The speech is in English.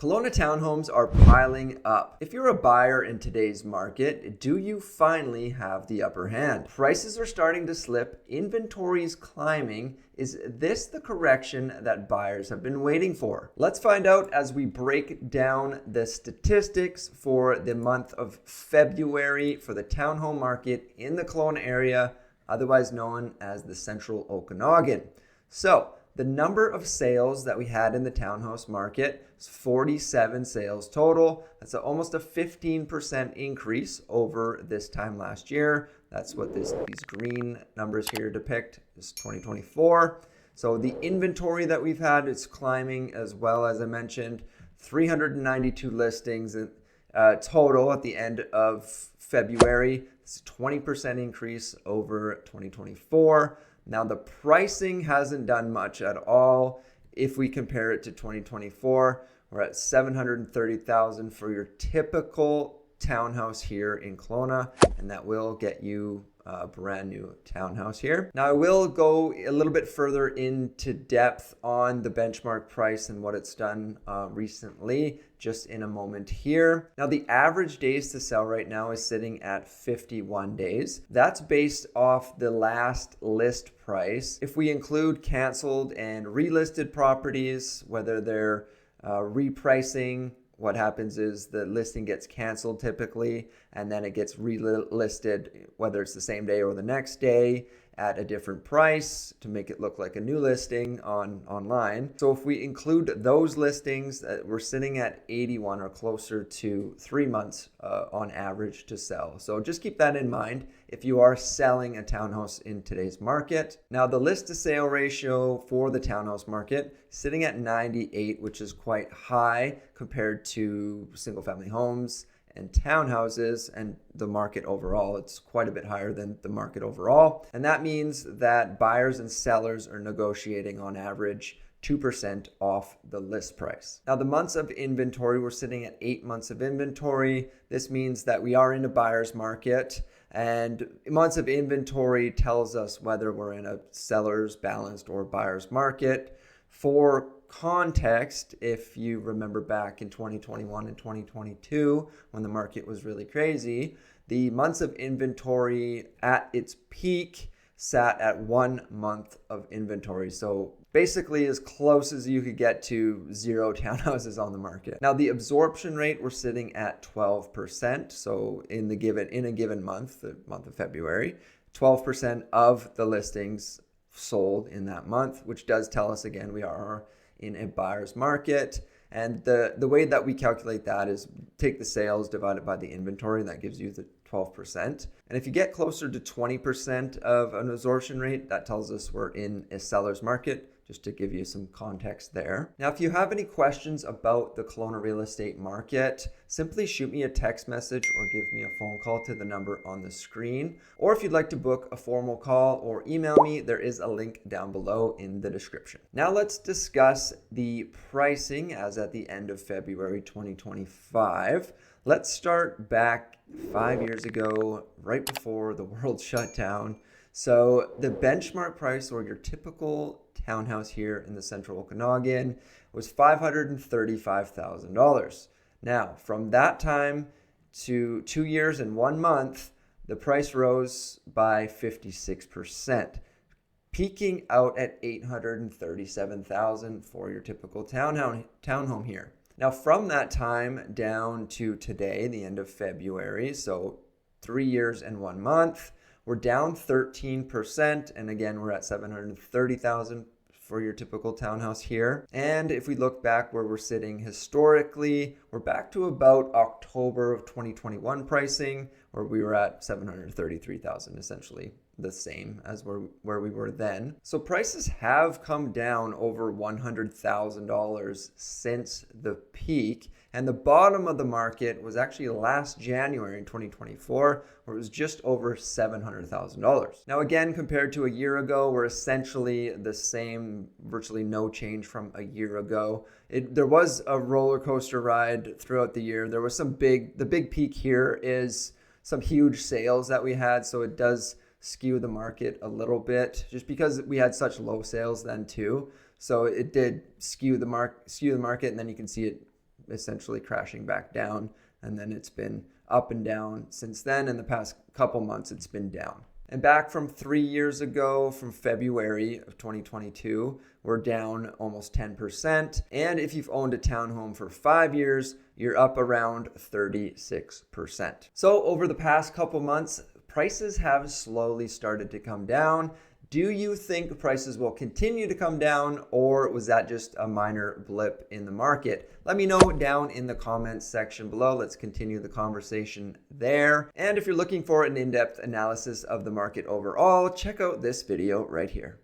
Kelowna townhomes are piling up. If you're a buyer in today's market, do you finally have the upper hand? Prices are starting to slip, inventory is climbing. Is this the correction that buyers have been waiting for? Let's find out as we break down the statistics for the month of February for the townhome market in the Kelowna area, otherwise known as the Central Okanagan. So, the number of sales that we had in the townhouse market is 47 sales total. That's almost a 15% increase over this time last year. That's what these green numbers here depict. This is 2024. So the inventory that we've had is climbing as well, as I mentioned. 392 listings total at the end of February. It's a 20% increase over 2024. Now, the pricing hasn't done much at all. If we compare it to 2024, we're at $730,000 for your typical townhouse here in Kelowna, and that will get you a brand new townhouse here. Now, I will go a little bit further into depth on the benchmark price and what it's done recently, just in a moment here. Now, the average days to sell right now is sitting at 51 days. That's based off the last list price. If we include canceled and relisted properties, whether they're repricing, what happens is the listing gets canceled typically, and then it gets relisted, whether it's the same day or the next day, at a different price to make it look like a new listing online. So if we include those listings, we're sitting at 81 or closer to 3 months on average to sell. So just keep that in mind if you are selling a townhouse in today's market. Now, the list to sale ratio for the townhouse market sitting at 98, which is quite high compared to single family homes and townhouses and the market overall. It's quite a bit higher than the market overall. And that means that buyers and sellers are negotiating on average 2% off the list price. Now, the months of inventory, we're sitting at 8 months of inventory. This means that we are in a buyer's market, and months of inventory tells us whether we're in a seller's balanced or buyer's market. For context, if you remember back in 2021 and 2022, when the market was really crazy, the months of inventory at its peak sat at 1 month of inventory. So basically as close as you could get to zero townhouses on the market. Now, the absorption rate, we're sitting at 12%. So in a given month, the month of February, 12% of the listings sold in that month, which does tell us again we are in a buyer's market. And the way that we calculate that is take the sales divided by the inventory, and that gives you the 12%. And if you get closer to 20% of an absorption rate, that tells us we're in a seller's market, just to give you some context there. Now, if you have any questions about the Kelowna real estate market, simply shoot me a text message or give me a phone call to the number on the screen. Or if you'd like to book a formal call or email me, there is a link down below in the description. Now let's discuss the pricing as at the end of February 2025. Let's start back 5 years ago, right before the world shut down. So the benchmark price, or your typical townhouse here in the Central Okanagan, was $535,000. Now, from that time to 2 years and 1 month, the price rose by 56%, peaking out at $837,000 for your typical townhome here. Now, from that time down to today, the end of February, so 3 years and 1 month, we're down 13%, and again, we're at $730,000 for your typical townhouse here. And if we look back where we're sitting historically, we're back to about October of 2021 pricing, where we were at $733,000, essentially the same as where we were then. So prices have come down over $100,000 since the peak. And the bottom of the market was actually last January in 2024, where it was just over $700,000. Now, again, compared to a year ago, we're essentially the same, virtually no change from a year ago. There was a roller coaster ride throughout the year. There was the big peak here is some huge sales that we had. So it does skew the market a little bit just because we had such low sales then too. So it did skew the market, and then you can see it essentially crashing back down. And then it's been up and down since then. In the past couple months, it's been down. And back from 3 years ago, from February of 2022, we're down almost 10%. And if you've owned a townhome for 5 years, you're up around 36%. So over the past couple months, prices have slowly started to come down. Do you think prices will continue to come down, or was that just a minor blip in the market? Let me know down in the comments section below. Let's continue the conversation there. And if you're looking for an in-depth analysis of the market overall, check out this video right here.